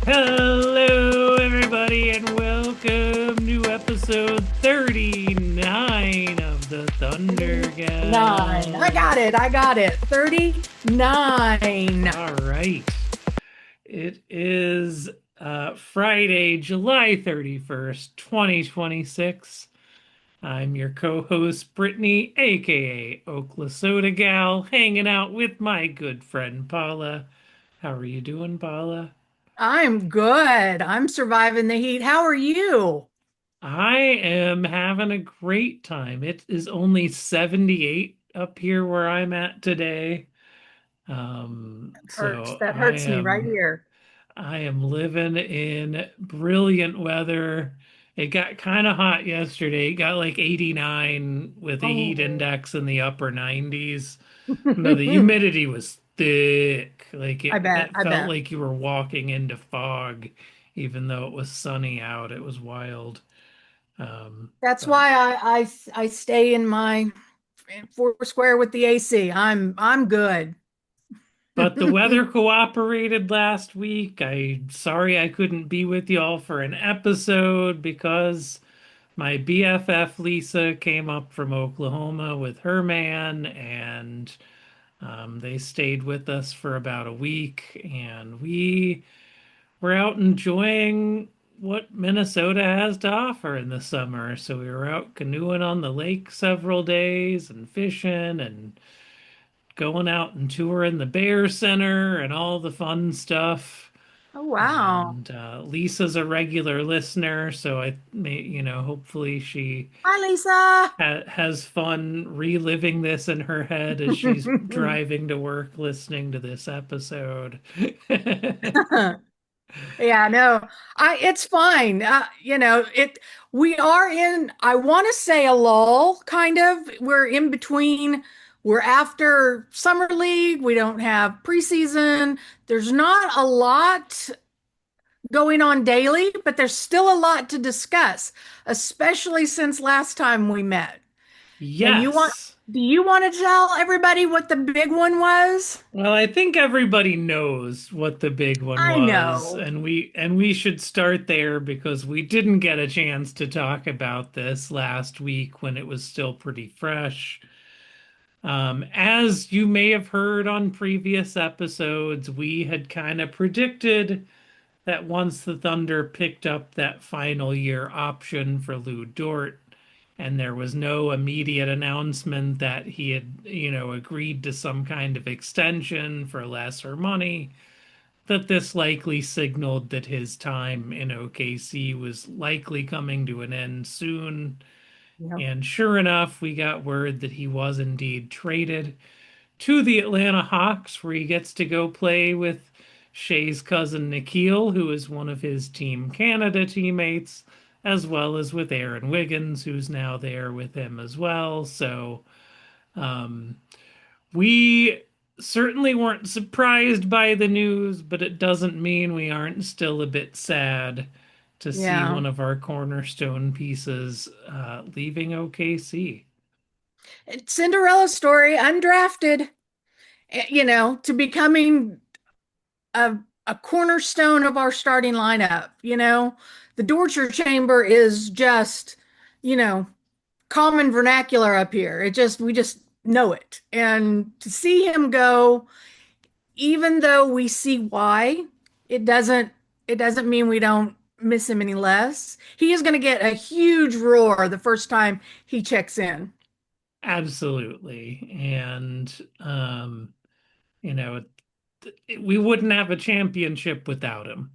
Hello, everybody, and welcome to episode 39 of the Nine. I got it. Thundercast. I got it. 39. All right. It is Friday, July 31st, 2026. I'm your co-host, Brittany, aka Oklahoma Soda Gal, hanging out with my good friend Paula. How are you doing, Paula? I'm good. I'm surviving the heat. How are you? I am having a great time. It is only 78 up here where I'm at today. Hurts. So That hurts me right here. I am living in brilliant weather. It got kind of hot yesterday. It got like 89 with a heat Oh. index in the upper 90s. No, the humidity was thick. Like I bet. it I felt bet. like you were walking into fog, even though it was sunny out. It was wild. That's But why I stay in my four square with the AC. I'm good. the weather cooperated last week. I'm sorry I couldn't be with y'all for an episode because my BFF Lisa came up from Oklahoma with her man, and they stayed with us for about a week, and we were out enjoying what Minnesota has to offer in the summer. So we were out canoeing on the lake several days and fishing and going out and touring the Bear Center and all the fun stuff. Oh, wow. And Lisa's a regular listener, so I may, hopefully she Hi, Lisa. has fun reliving this in her head as she's driving to work listening to this episode. Yeah, no, it's fine. We are in, I want to say a lull, kind of. We're in between. We're after summer league. We don't have preseason. There's not a lot going on daily, but there's still a lot to discuss, especially since last time we met. And Yes. do you want to tell everybody what the big one was? Well, I think everybody knows what the big one I was, know. and we should start there because we didn't get a chance to talk about this last week when it was still pretty fresh. As you may have heard on previous episodes, we had kind of predicted that once the Thunder picked up that final year option for Lu Dort, and there was no immediate announcement that he had, agreed to some kind of extension for lesser money, that this likely signaled that his time in OKC was likely coming to an end soon. Yep. And sure enough, we got word that he was indeed traded to the Atlanta Hawks, where he gets to go play with Shea's cousin Nikhil, who is one of his Team Canada teammates, as well as with Aaron Wiggins, who's now there with him as well. So um, we certainly weren't surprised by the news, but it doesn't mean we aren't still a bit sad to see Yeah. one of our cornerstone pieces leaving OKC. Cinderella story, undrafted, to becoming a, a cornerstone of our starting lineup. The torture chamber is just, you know, common vernacular up here. We just know it. And to see him go, even though we see why, it doesn't it doesn't mean we don't miss him any less. He is going to get a huge roar the first time he checks in. Absolutely. And, you know, we wouldn't have a championship without him.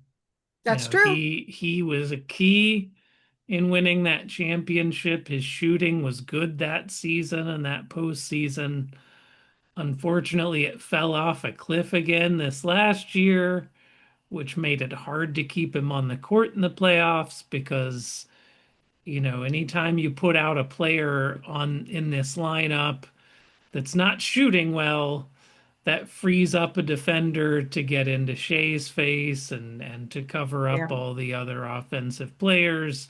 That's true. He was a key in winning that championship. His shooting was good that season and that postseason. Unfortunately, it fell off a cliff again this last year, which made it hard to keep him on the court in the playoffs because, anytime you put out a player on in this lineup that's not shooting well, that frees up a defender to get into Shea's face and to cover Yeah. up all the other offensive players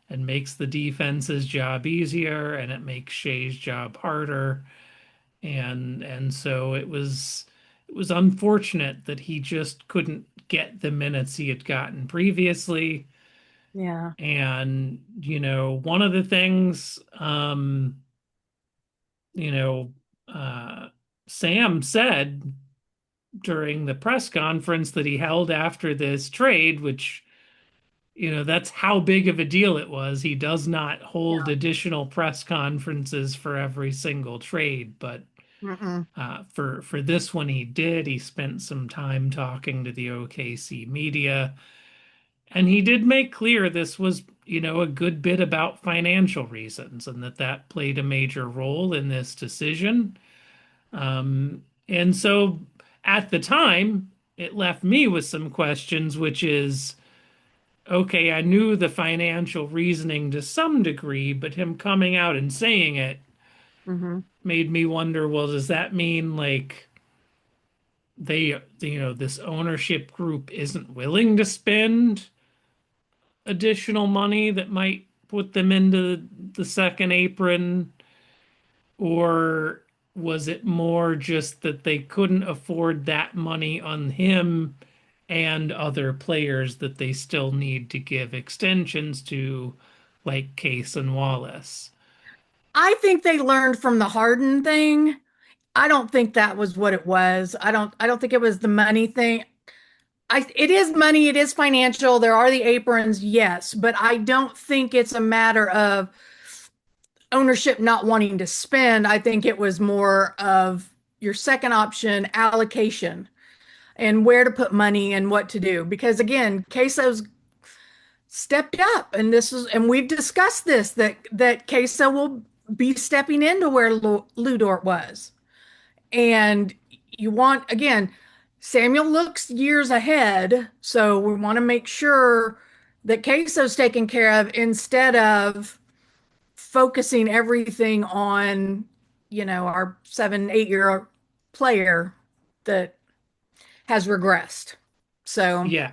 and makes the defense's job easier and it makes Shea's job harder. And so it was unfortunate that he just couldn't get the minutes he had gotten previously. Yeah. And, one of the things, you know, Sam said during the press conference that he held after this trade, which, that's how big of a deal it was. He does not hold additional press conferences for every single trade, but Mm-mm. for this one he did. He spent some time talking to the OKC media, and he did make clear this was, a good bit about financial reasons, and that played a major role in this decision. And so at the time, it left me with some questions, which is, okay, I knew the financial reasoning to some degree, but him coming out and saying it Mm-hmm. made me wonder, well, does that mean like this ownership group isn't willing to spend additional money that might put them into the second apron? Or was it more just that they couldn't afford that money on him and other players that they still need to give extensions to, like Case and Wallace? I think they learned from the Harden thing. I don't think that was what it was. I don't think it was the money thing. It is money, it is financial. There are the aprons, yes, but I don't think it's a matter of ownership not wanting to spend. I think it was more of your second option allocation and where to put money and what to do. Because again, Queso's stepped up, and we've discussed this that Queso will be stepping into where Lu Dort was. And you want, again, Samuel looks years ahead, so we want to make sure that Queso's taken care of instead of focusing everything on, our 7, 8 year player that has regressed. So, Yeah,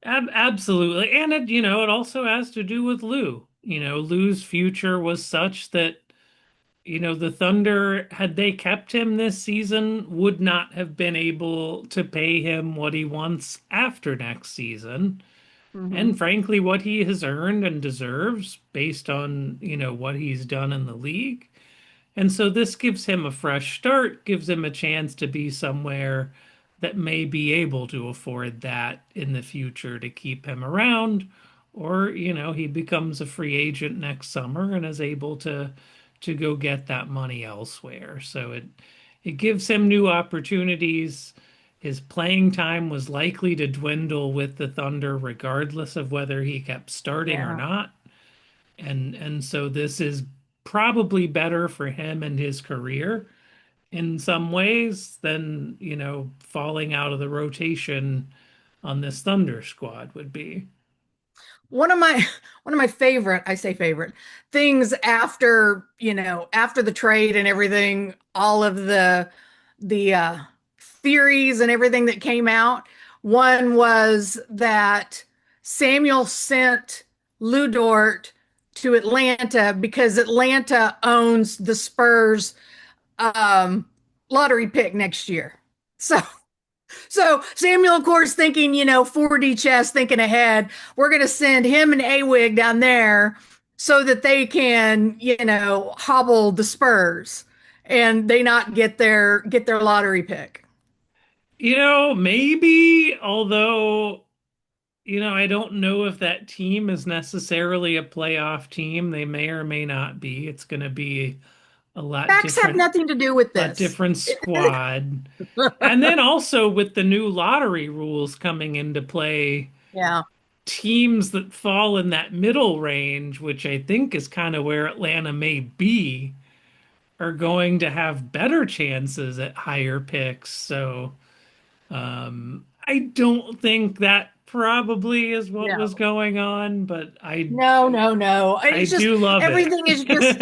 absolutely. And it also has to do with Lou. Lou's future was such that, the Thunder, had they kept him this season, would not have been able to pay him what he wants after next season. mhm. And frankly, what he has earned and deserves based on, what he's done in the league. And so this gives him a fresh start, gives him a chance to be somewhere that may be able to afford that in the future to keep him around. Or, he becomes a free agent next summer and is able to go get that money elsewhere. So it gives him new opportunities. His playing time was likely to dwindle with the Thunder regardless of whether he kept starting or Yeah. not. And so this is probably better for him and his career in some ways than, falling out of the rotation on this Thunder squad would be. One of my one of my favorite, I say favorite things after, after the trade and everything, all of the theories and everything that came out. One was that Samuel sent Lu Dort to Atlanta because Atlanta owns the Spurs um lottery pick next year. So Samuel, of course, thinking, 4D chess, thinking ahead, we're going to send him and Awig down there so that they can, hobble the Spurs and they not get their lottery pick. Maybe, although, I don't know if that team is necessarily a playoff team. They may or may not be. It's going to be a Facts have nothing to do with lot this. different squad. And then also with the new lottery rules coming into play, Yeah, teams that fall in that middle range, which I think is kind of where Atlanta may be, are going to have better chances at higher picks. So I don't think that probably is what was no, going on, but I no, no, no. I It's just do love it. everything is just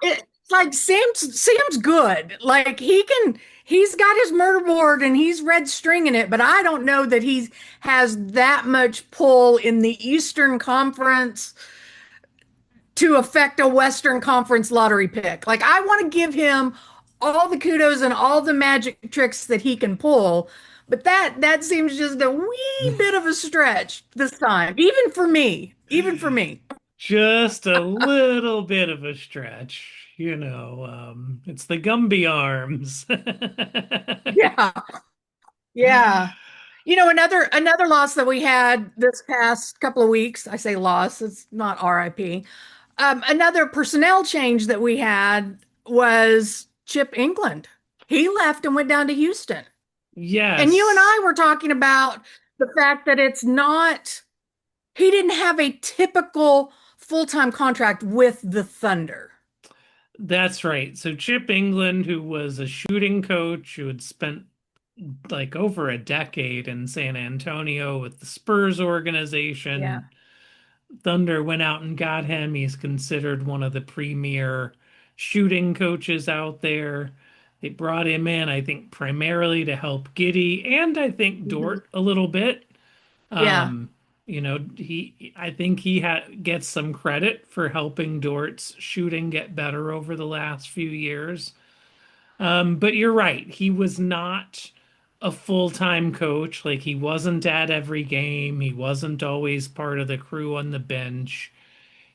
it's like Sam's good. Like he's got his murder board and he's red stringing it, but I don't know that he has that much pull in the Eastern Conference to affect a Western Conference lottery pick. Like I want to give him all the kudos and all the magic tricks that he can pull, But that seems just a wee bit of a stretch this time, even for me. Even for me. Just a little bit of a stretch, it's the Gumby arms. Yeah. Yeah. Another loss that we had this past couple of weeks, I say loss, it's not RIP. Another personnel change that we had was Chip England. He left and went down to Houston. And you and Yes, I were talking about the fact that it's not, he didn't have a typical full-time contract with the Thunder. that's right. So Chip England, who was a shooting coach who had spent like over a decade in San Antonio with the Spurs Yeah. organization, Thunder went out and got him. He's considered one of the premier shooting coaches out there. They brought him in, I think, primarily to help Giddy and I think Mhm. Dort a little bit. Yeah. Um, I think gets some credit for helping Dort's shooting get better over the last few years. But you're right, he was not a full-time coach. Like he wasn't at every game. He wasn't always part of the crew on the bench.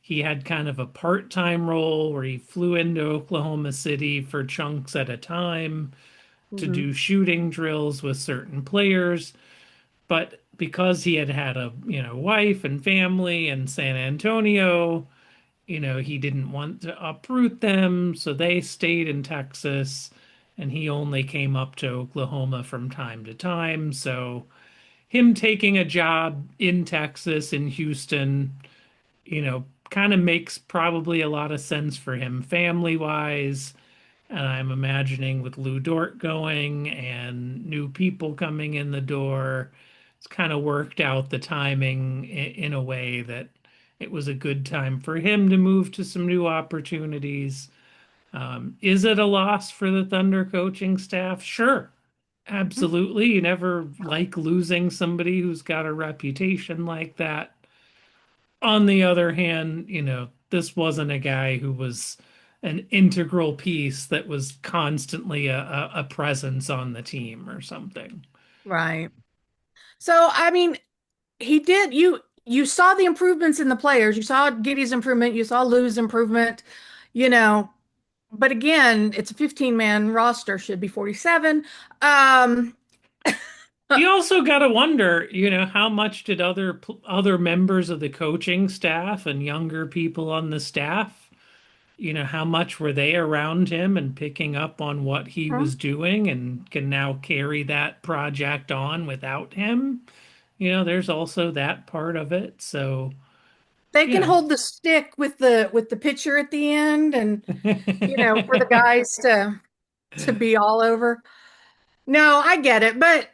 He had kind of a part-time role where he flew into Oklahoma City for chunks at a time to Mhm. do shooting drills with certain players. But because he had had a, wife and family in San Antonio, he didn't want to uproot them, so they stayed in Texas and he only came up to Oklahoma from time to time. So him taking a job in Texas, in Houston, kind of makes probably a lot of sense for him family wise. And I'm imagining with Lu Dort going and new people coming in the door, it's kind of worked out the timing in a way that it was a good time for him to move to some new opportunities. Is it a loss for the Thunder coaching staff? Sure, absolutely. You never like losing somebody who's got a reputation like that. On the other hand, this wasn't a guy who was an integral piece that was constantly a presence on the team or something. Right. So, I mean, he did you saw the improvements in the players. You saw Giddy's improvement, you saw Lou's improvement, you know, but again, it's a 15-man roster, should be 47. Um You also got to wonder, how much did other members of the coaching staff and younger people on the staff, how much were they around him and picking up on what he was doing and can now carry that project on without him? There's also that part of it. So, they can yeah. hold the stick with the pitcher at the end and for the guys to be all over. No, I get it, but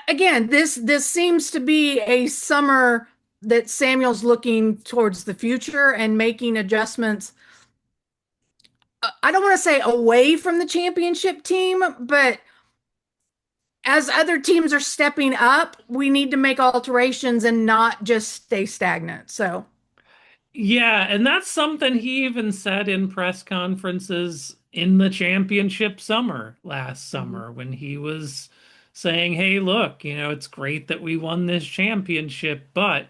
again, this seems to be a summer that Samuel's looking towards the future and making adjustments. I don't want to say away from the championship team, but as other teams are stepping up, we need to make alterations and not just stay stagnant. So, Yeah, and that's something he even said in press conferences in the championship summer last mhm, summer when he was saying, "Hey, look, it's great that we won this championship, but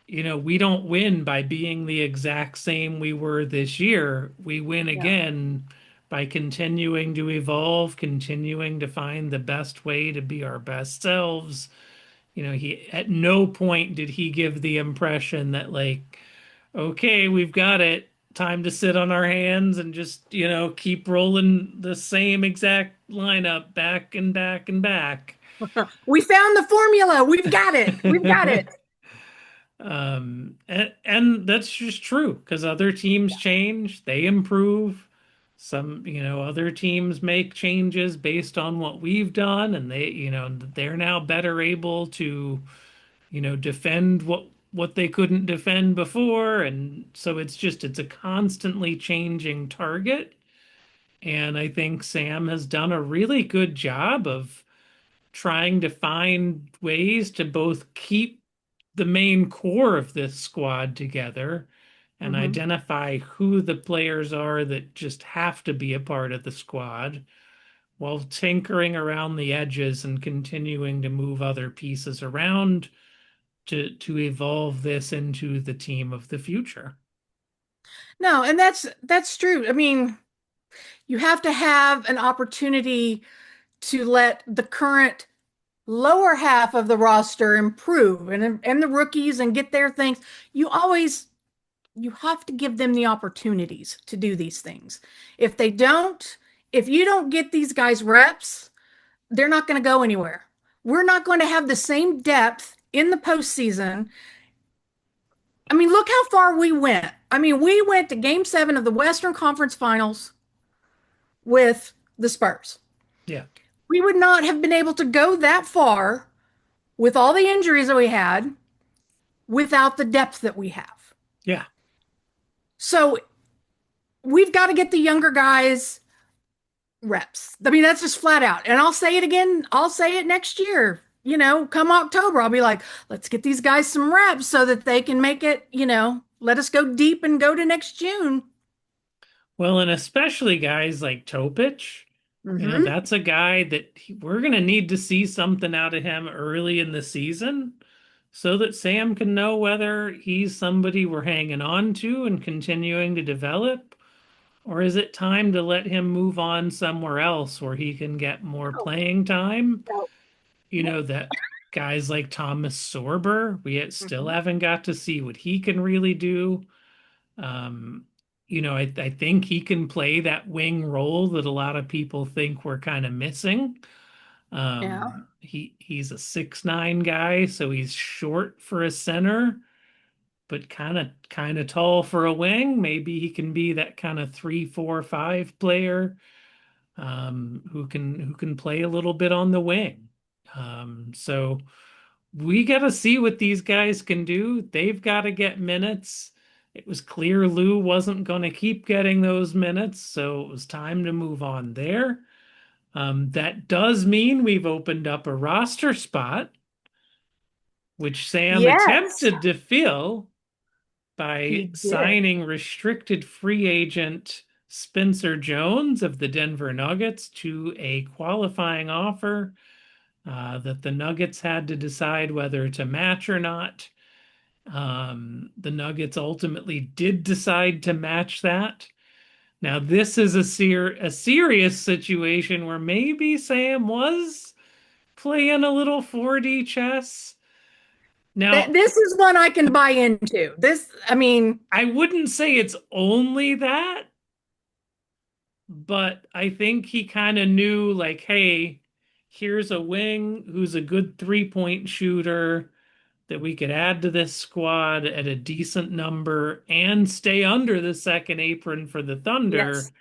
we don't win by being the exact same we were this year. We win yeah. again by continuing to evolve, continuing to find the best way to be our best selves." He at no point did he give the impression that like, okay, we've got it. Time to sit on our hands and just, keep rolling the same exact lineup back and back and back. We found the formula. We've got it. We've got it. And that's just true because other teams change, they improve. Some, other teams make changes based on what we've done, and they're now better able to, defend what they couldn't defend before. And so it's a constantly changing target. And I think Sam has done a really good job of trying to find ways to both keep the main core of this squad together and Hmm. identify who the players are that just have to be a part of the squad while tinkering around the edges and continuing to move other pieces around to evolve this into the team of the future. No, and that's true. I mean, you have to have an opportunity to let the current lower half of the roster improve and the rookies and get their things. You always you have to give them the opportunities to do these things. If they don't, if you don't get these guys reps, they're not going to go anywhere. We're not going to have the same depth in the postseason. I mean, look how far we went. I mean, we went to game 7 of the Western Conference Finals with the Spurs. Yeah. We would not have been able to go that far with all the injuries that we had without the depth that we have. Yeah. So we've got to get the younger guys reps. I mean, that's just flat out. And I'll say it again. I'll say it next year. You know, come October, I'll be like, let's get these guys some reps so that they can make it, let us go deep and go to next June. Well, and especially guys like Topic, Hmm. that's a guy that we're going to need to see something out of him early in the season so that Sam can know whether he's somebody we're hanging on to and continuing to develop, or is it time to let him move on somewhere else where he can get more Oh, playing time? no. That guys like Thomas Sorber, still Mhm. haven't got to see what he can really do. Um, I think he can play that wing role that a lot of people think we're kind of missing. Yeah. He's a 6'9" guy, so he's short for a center, but kind of tall for a wing. Maybe he can be that kind of 3, 4, 5 player, who can play a little bit on the wing. So we got to see what these guys can do. They've got to get minutes. It was clear Lou wasn't going to keep getting those minutes, so it was time to move on there. That does mean we've opened up a roster spot, which Sam Yes, attempted to fill by he did. signing restricted free agent Spencer Jones of the Denver Nuggets to a qualifying offer that the Nuggets had to decide whether to match or not. The Nuggets ultimately did decide to match that. Now, this is a serious situation where maybe Sam was playing a little 4D chess. Now, This is one I can buy into. This, I mean, I wouldn't say it's only that, but I think he kind of knew, like, hey, here's a wing who's a good 3-point shooter that we could add to this squad at a decent number and stay under the second apron for the Thunder, yes.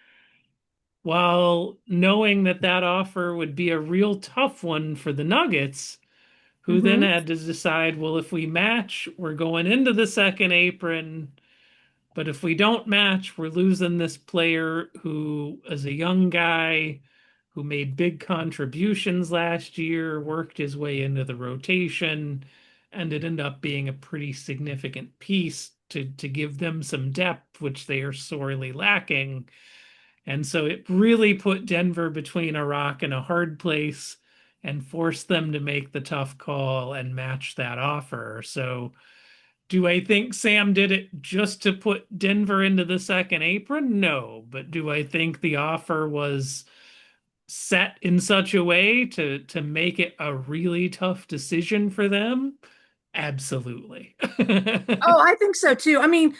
while knowing that that offer would be a real tough one for the Nuggets, who then Hmm. had to decide, well, if we match, we're going into the second apron. But if we don't match, we're losing this player who is a young guy who made big contributions last year, worked his way into the rotation, and it ended up being a pretty significant piece to give them some depth, which they are sorely lacking. And so it really put Denver between a rock and a hard place and forced them to make the tough call and match that offer. So do I think Sam did it just to put Denver into the second apron? No. But do I think the offer was set in such a way to make it a really tough decision for them? Absolutely. Oh, I think so too. I mean,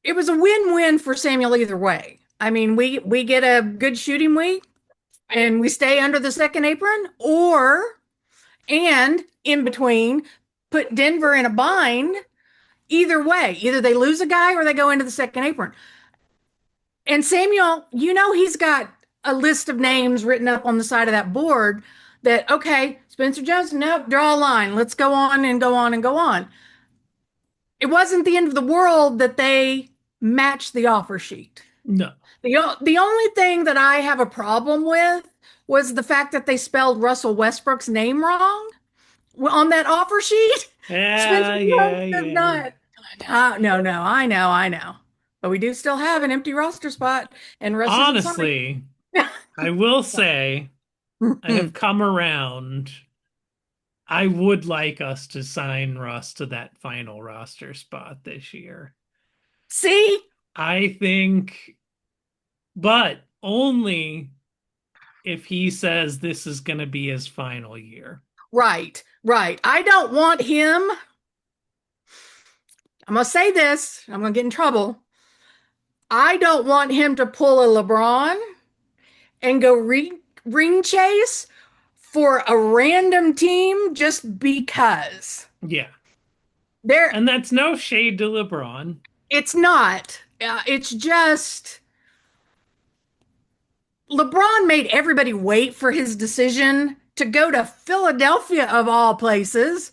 it was a win-win for Samuel either way. I mean, we get a good shooting week and we stay under the second apron, or and in between, put Denver in a bind. Either way, either they lose a guy or they go into the second apron. And Samuel, he's got a list of names written up on the side of that board that, okay, Spencer Jones, nope, draw a line. Let's go on and go on and go on. It wasn't the end of the world that they matched the offer sheet. No. The only thing that I have a problem with was the fact that they spelled Russell Westbrook's name wrong on that offer sheet. Spencer Yeah, Jones yeah, does yeah. not. No, no, I know. But we do still have an empty roster spot, and Russ isn't sorry. Honestly, I will say I have come around. I would like us to sign Russ to that final roster spot this year. See? I think, but only if he says this is going to be his final year. Right, right. I don't want him. I'm going to say this. I'm going to get in trouble. I don't want him to pull a LeBron and go ring chase for a random team just because. Yeah. There, And that's no shade to LeBron. it's not. It's just LeBron made everybody wait for his decision to go to Philadelphia of all places.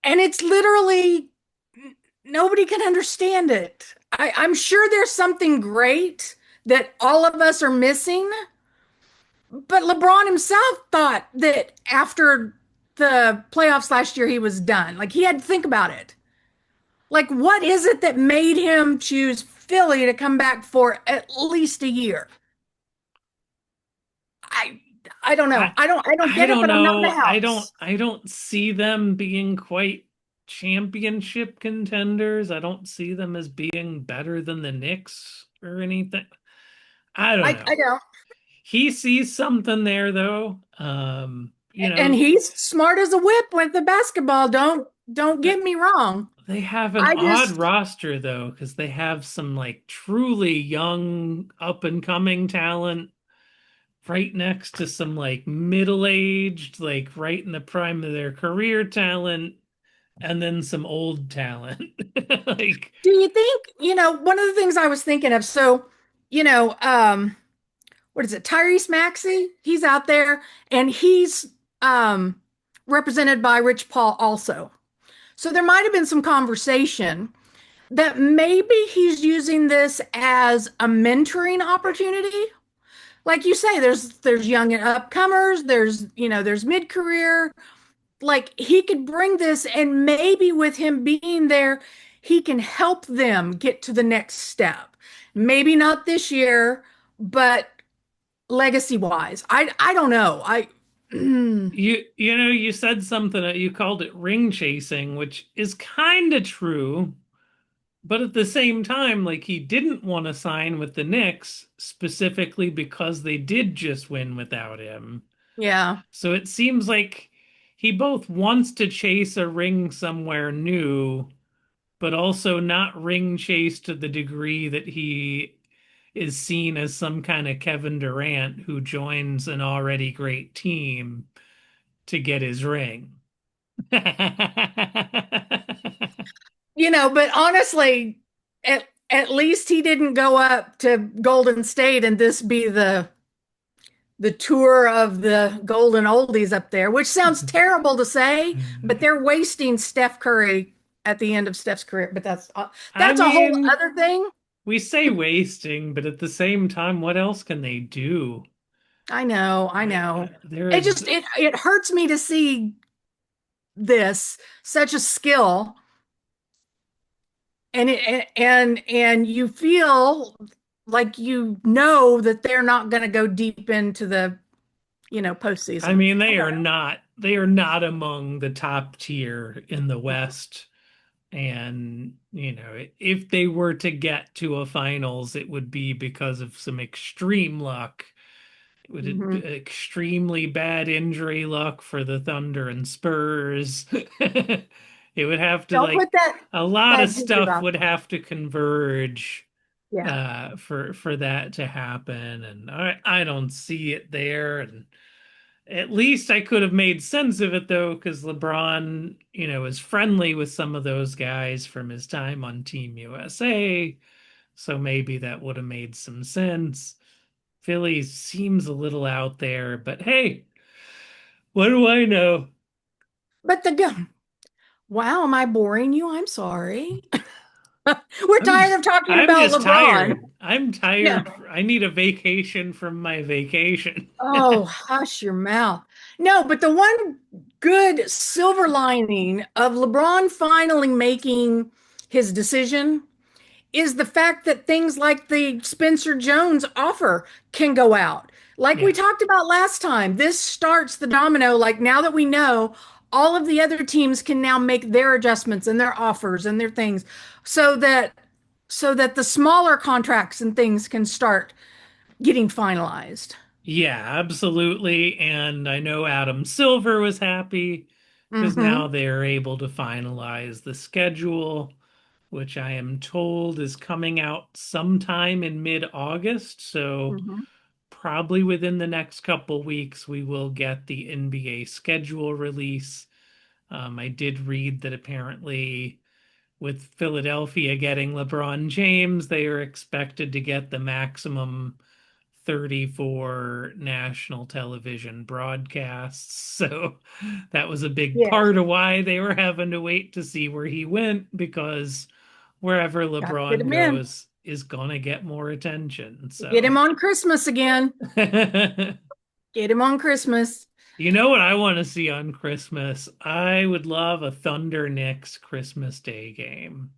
And it's literally nobody can understand it. I'm sure there's something great that all of us are missing, but LeBron himself thought that after the playoffs last year, he was done. Like he had to think about it. Like, what is it that made him choose Philly to come back for at least a year? I I don't know. I I don't I get it, don't but I'm not in the know. house. I don't see them being quite championship contenders. I don't see them as being better than the Knicks or anything. I don't I know. don't. He sees something there though. And he's smart as a whip with the basketball. Don't th- get me wrong. they have an I odd just roster though, because they have some like truly young up and coming talent right next to some like middle-aged, like right in the prime of their career talent, and then some old talent. Like, do you think, one of the things I was thinking of, so, you know, what is it, Tyrese Maxey? He's out there and he's represented by Rich Paul also. So there might have been some conversation that maybe he's using this as a mentoring opportunity. Like you say, there's young and upcomers, there's mid-career. Like he could bring this, and maybe with him being there, he can help them get to the next step. Maybe not this year, but legacy wise. I don't know. I you said something that you called it ring chasing, which is kind of true, but at the same time, like he didn't want to sign with the Knicks specifically because they did just win without him. yeah. So it seems like he both wants to chase a ring somewhere new, but also not ring chase to the degree that he is seen as some kind of Kevin Durant who joins an already great team to get his ring. But honestly, at least he didn't go up to Golden State and this be the tour of the golden oldies up there, which sounds terrible to say, but they're wasting Steph Curry at the end of Steph's career. But that's I that's a whole mean, other thing. we say wasting, but at the same time, what else can they do? I know, I know. There It is, just it hurts me to see this such a skill, and you feel like that they're not going to go deep into the I postseason. mean, I don't they are not among the top tier in the West. And, if they were to get to a finals, it would be because of some extreme luck. It would know. be extremely bad injury luck for the Thunder and Spurs. It would have to Don't like put that a lot of that juju stuff out would there. have to converge Yeah. for that to happen, and I don't see it there. And at least I could have made sense of it though, because LeBron, is friendly with some of those guys from his time on Team USA. So maybe that would have made some sense. Philly seems a little out there, but hey, what do I know? But wow, am I boring you? I'm sorry. We're I'm tired just of talking I'm about just LeBron. tired. I'm Yeah. tired. I need a vacation from my vacation. Oh, hush your mouth. No, but the one good silver lining of LeBron finally making his decision is the fact that things like the Spencer Jones offer can go out. Like we Yeah. talked about last time, this starts the domino. Like now that we know, all of the other teams can now make their adjustments and their offers and their things so that the smaller contracts and things can start getting finalized. Yeah, absolutely. And I know Adam Silver was happy because now Mm-hmm. they're able to finalize the schedule, which I am told is coming out sometime in mid-August. So Mm-hmm. probably within the next couple weeks, we will get the NBA schedule release. I did read that apparently with Philadelphia getting LeBron James, they are expected to get the maximum 34 national television broadcasts. So that was a big Yes. part of why they were having to wait to see where he went because wherever Got to get LeBron him in. goes is going to get more attention. Get him So, on Christmas again. you Get him on Christmas. know what I want to see on Christmas? I would love a Thunder Knicks Christmas Day game.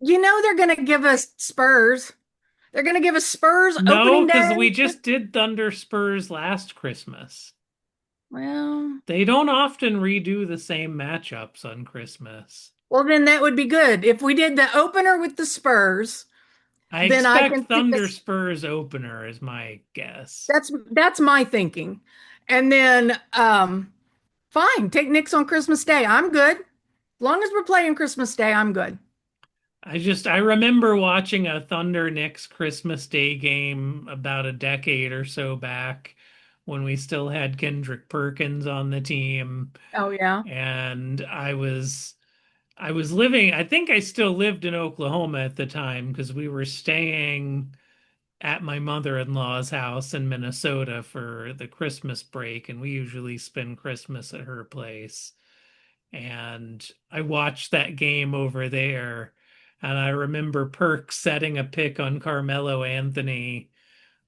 You know they're going to give us Spurs. They're going to give us Spurs No, opening day. because we just did Thunder Spurs last Christmas. Well, They don't often redo the same matchups on Christmas. well, then that would be good. If we did the opener with the Spurs, I then I expect can see Thunder this. Spurs opener is my guess. That's my thinking. And then fine, take Knicks on Christmas Day. I'm good. As long as we're playing Christmas Day, I'm good. I remember watching a Thunder Knicks Christmas Day game about a decade or so back when we still had Kendrick Perkins on the team Oh yeah. and I was living I think I still lived in Oklahoma at the time because we were staying at my mother-in-law's house in Minnesota for the Christmas break, and we usually spend Christmas at her place. And I watched that game over there, and I remember Perk setting a pick on Carmelo Anthony,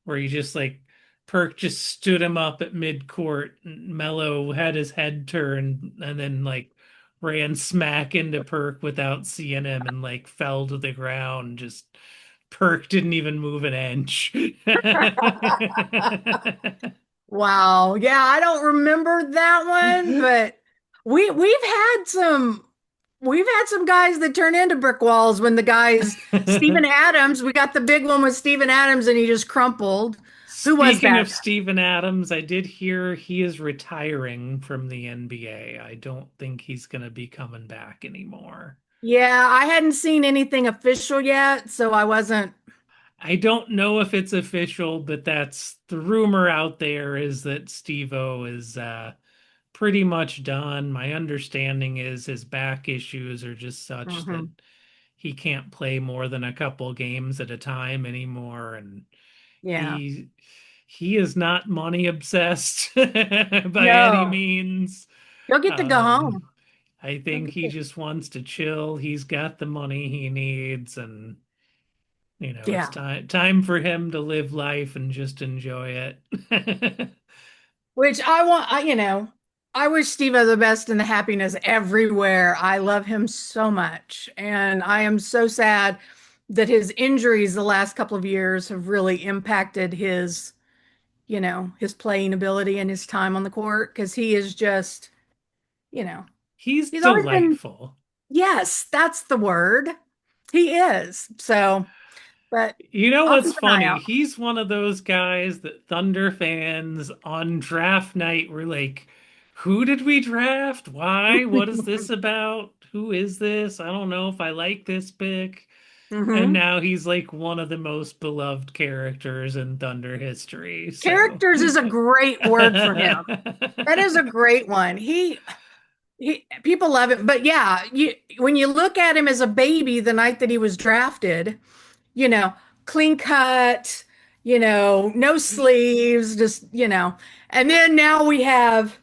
where he just like Perk just stood him up at mid-court. Melo had his head turned and then like ran smack into Perk without seeing him and like fell to the ground, just Perk didn't even move an inch. Wow. Yeah, I don't remember that one, but we've had some guys that turn into brick walls when the guys Steven Adams, we got the big one with Steven Adams and he just crumpled. Who was Speaking that? of Steven Adams, I did hear he is retiring from the NBA. I don't think he's going to be coming back anymore. Yeah, I hadn't seen anything official yet, so I wasn't. I don't know if it's official, but that's the rumor out there is that Steve-O is pretty much done. My understanding is his back issues are just such that Mhm. he can't play more than a couple games at a time anymore, and Yeah. he he is not money obsessed by any No. means. He'll get to go Um, home. I He'll think get he to, just wants to chill. He's got the money he needs, and it's yeah. time for him to live life and just enjoy it. Which I wish Steve the best and the happiness everywhere. I love him so much. And I am so sad that his injuries the last couple of years have really impacted his playing ability and his time on the court because he is just, you know, He's he's always been, delightful. yes, that's the word. He is. So, but You know I'll what's keep an eye funny? out. He's one of those guys that Thunder fans on draft night were like, who did we draft? Why? What is this about? Who is this? I don't know if I like this pick. And Hmm. now he's like one of the most beloved characters in Thunder history. So, Characters is a great word for him. That is a great one. People love him, but yeah, when you look at him as a baby the night that he was drafted, you know, clean cut, no sleeves, just, and then now we have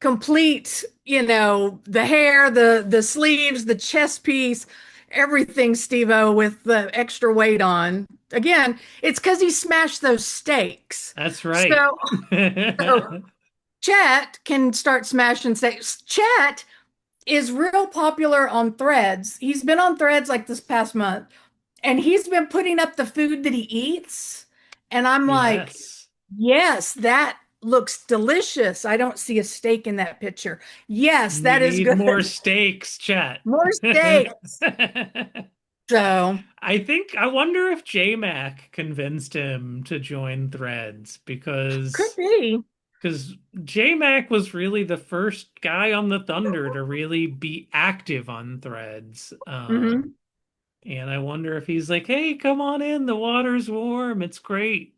complete, the hair, the sleeves, the chest piece, everything Steve-O with the extra weight on. Again, it's because he smashed those steaks. that's right. So, so Chet can start smashing steaks. Chet is real popular on Threads. He's been on Threads like this past month, and he's been putting up the food that he eats. And I'm like, Yes. yes, that looks delicious. I don't see a steak in that picture. Yes, We that is need more good. steaks, Chet. More steaks. So I wonder if J-Mac convinced him to join Threads could because be. J-Mac was really the first guy on the Thunder to really be active on Threads. Hmm. And I wonder if he's like, "Hey, come on in. The water's warm. It's great."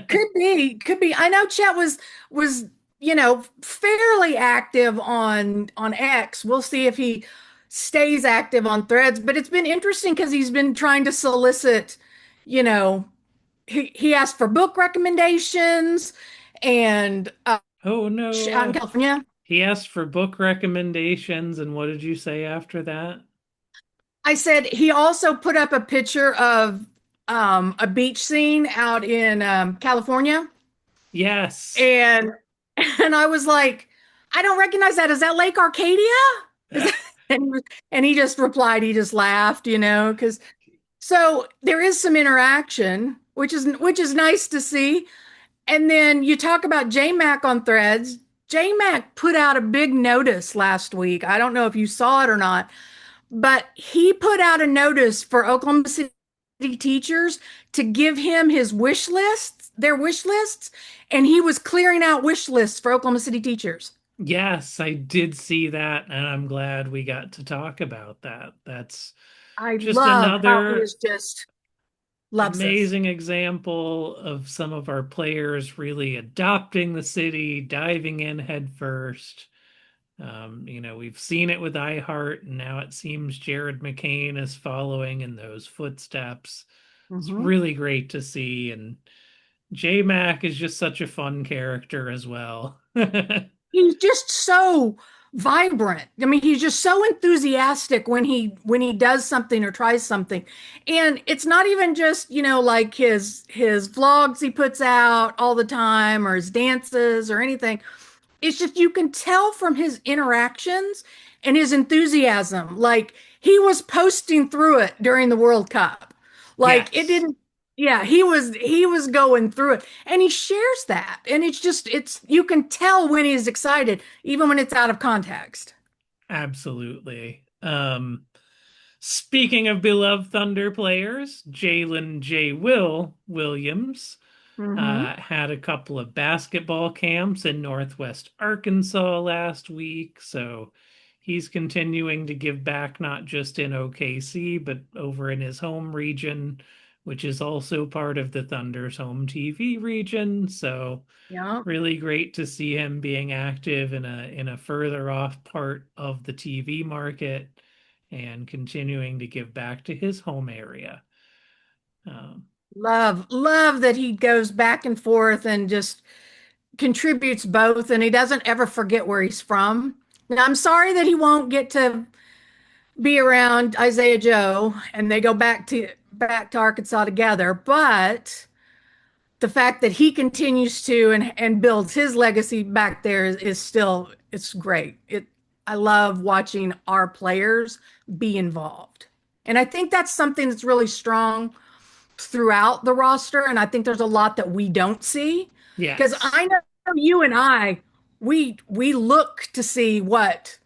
Could be. Could be. I know Chet was, fairly active on X. We'll see if he stays active on Threads, but it's been interesting because he's been trying to solicit, you know, he asked for book recommendations and Oh out in no. California. He asked for book recommendations, and what did you say after that? I said he also put up a picture of a beach scene out in California, Yes. and and I was like, I don't recognize that. Is that Lake Arcadia? Is that? And he just replied. He just laughed, because so there is some interaction, which is nice to see. And then you talk about JMac on Threads. JMac put out a big notice last week. I don't know if you saw it or not, but he put out a notice for Oklahoma City teachers to give him his wish lists, their wish lists, and he was clearing out wish lists for Oklahoma City teachers. Yes, I did see that, and I'm glad we got to talk about that. That's I just love how he another is just loves us. amazing example of some of our players really adopting the city, diving in head first. We've seen it with iHeart, and now it seems Jared McCain is following in those footsteps. It's Mhm. really great to see, and J Mac is just such a fun character as well. He's just so vibrant. I mean, he's just so enthusiastic when he does something or tries something. And it's not even just, like his vlogs he puts out all the time or his dances or anything. It's just you can tell from his interactions and his enthusiasm. Like he was posting through it during the World Cup. Like it Yes, didn't, yeah, he was going through it. And he shares that. And it's you can tell when he's excited, even when it's out of context. absolutely. Speaking of beloved Thunder players, Jalen J. Will Williams Hmm. had a couple of basketball camps in Northwest Arkansas last week, so he's continuing to give back not just in OKC, but over in his home region, which is also part of the Thunder's home TV region. So Yeah. really great to see him being active in a further off part of the TV market and continuing to give back to his home area. Um, Love that he goes back and forth and just contributes both and he doesn't ever forget where he's from. Now, I'm sorry that he won't get to be around Isaiah Joe and they go back to Arkansas together. But the fact that he continues to and builds his legacy back there is still it's great. I love watching our players be involved. And I think that's something that's really strong throughout the roster. And I think there's a lot that we don't see. Because yes. I know you and I, we look to see what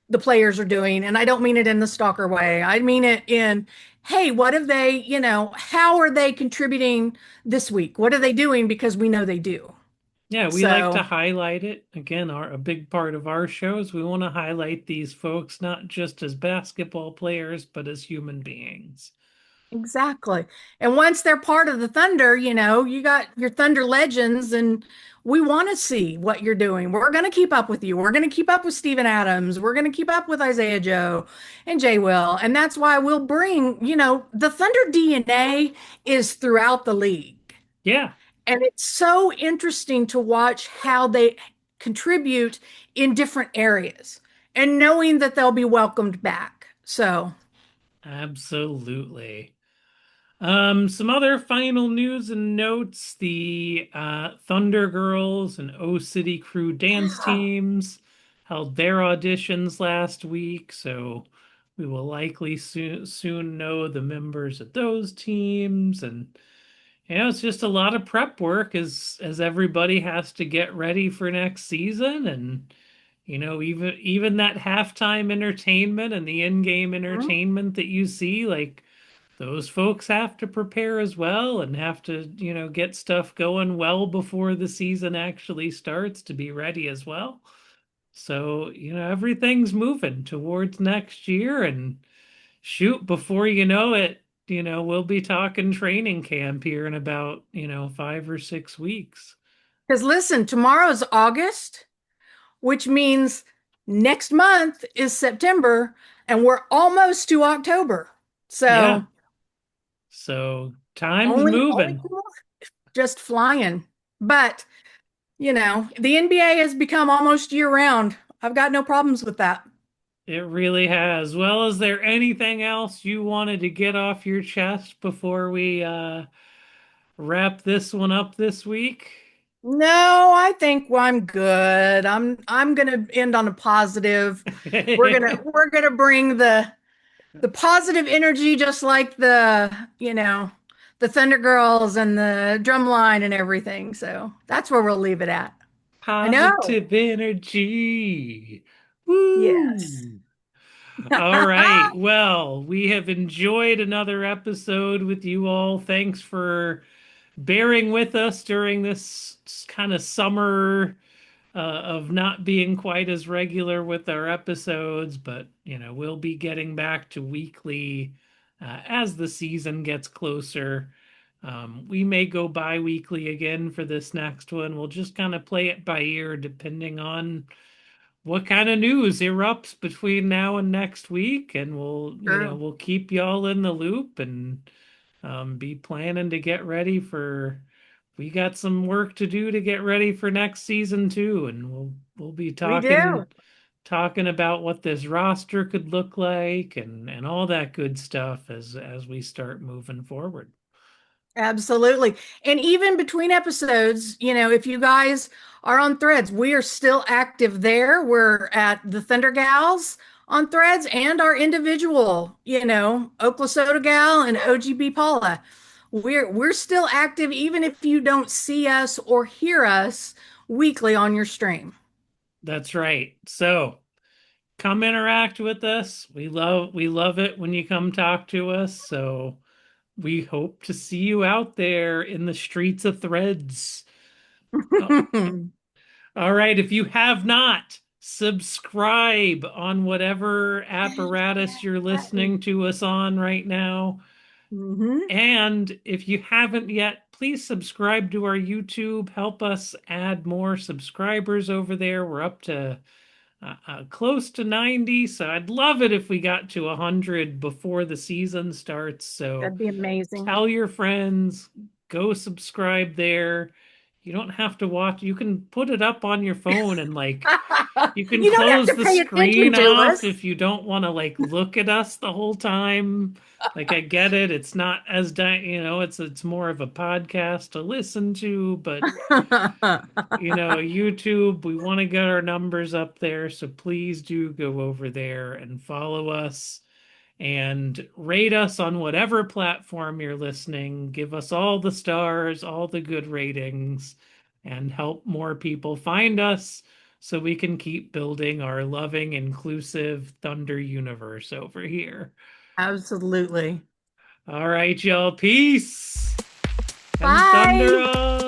the players are doing. And I don't mean it in the stalker way. I mean it in, hey, what have they, how are they contributing this week? What are they doing? Because we know they do. Yeah, we like to So highlight it. Again, a big part of our shows, we want to highlight these folks not just as basketball players, but as human beings. exactly. And once they're part of the Thunder, you got your Thunder legends, and we want to see what you're doing. We're going to keep up with you. We're going to keep up with Steven Adams. We're going to keep up with Isaiah Joe and Jay Will. And that's why we'll bring, the Thunder DNA is throughout the league. Yeah, And it's so interesting to watch how they contribute in different areas and knowing that they'll be welcomed back. So, absolutely. Some other final news and notes. The Thunder Girls and O City Crew dance teams held their auditions last week, so We will likely soon know the members of those teams, and it's just a lot of prep work as everybody has to get ready for next season. And even that halftime entertainment and the in-game Mhm. entertainment that you see, like those folks have to prepare as well and have to, get stuff going well before the season actually starts to be ready as well. So, everything's moving towards next year, and shoot, before you know it, we'll be talking training camp here in about, 5 or 6 weeks. Because listen, tomorrow's August, which means next month is September, and we're almost to October. Yeah. So So time's only moving. 2 months, just flying. But the NBA has become almost year round. I've got no problems with that. It really has. Well, is there anything else you wanted to get off your chest before we wrap this one up this week? No, I think I'm good. I'm gonna end on a positive. We're gonna bring the positive energy, just like the Thunder Girls and the drum line and everything. So that's where we'll leave it at. I know. Positive energy. Yes. Woo! All right. Well, we have enjoyed another episode with you all. Thanks for bearing with us during this kind of summer of not being quite as regular with our episodes, but we'll be getting back to weekly as the season gets closer. We may go bi-weekly again for this next one. We'll just kind of play it by ear depending on what kind of news erupts between now and next week, and we'll True. we'll keep y'all in the loop and be planning to get ready for. We got some work to do to get ready for next season too, and we'll be We talking do. talking about what this roster could look like and all that good stuff as we start moving forward. Absolutely. And even between episodes, if you guys are on Threads, we are still active there. We're at the Thunder Gals on Threads and our individual, Oklasoda Gal and OGB Paula. We're still active even if you don't see us or hear us weekly on your stream. That's right. So come interact with us. We love it when you come talk to us. So we hope to see you out there in the streets of Threads. Uh, All right, if you have not, subscribe on whatever apparatus you're listening to us on right now. Hmm. And if you haven't yet, please subscribe to our YouTube. Help us add more subscribers over there. We're up to close to 90, so I'd love it if we got to 100 before the season starts. So That'd be amazing. tell your friends, go subscribe there. You don't have to watch, you can put it up on your phone and like you can You don't have close to the pay attention screen to off us. if you don't want to like look at us the whole time. Like I get it, it's not as it's more of a podcast to listen to, but YouTube, we want to get our numbers up there, so please do go over there and follow us and rate us on whatever platform you're listening. Give us all the stars, all the good ratings, and help more people find us so we can keep building our loving, inclusive Thunder universe over here. Absolutely. All right, y'all. Peace and Thunder Bye. on.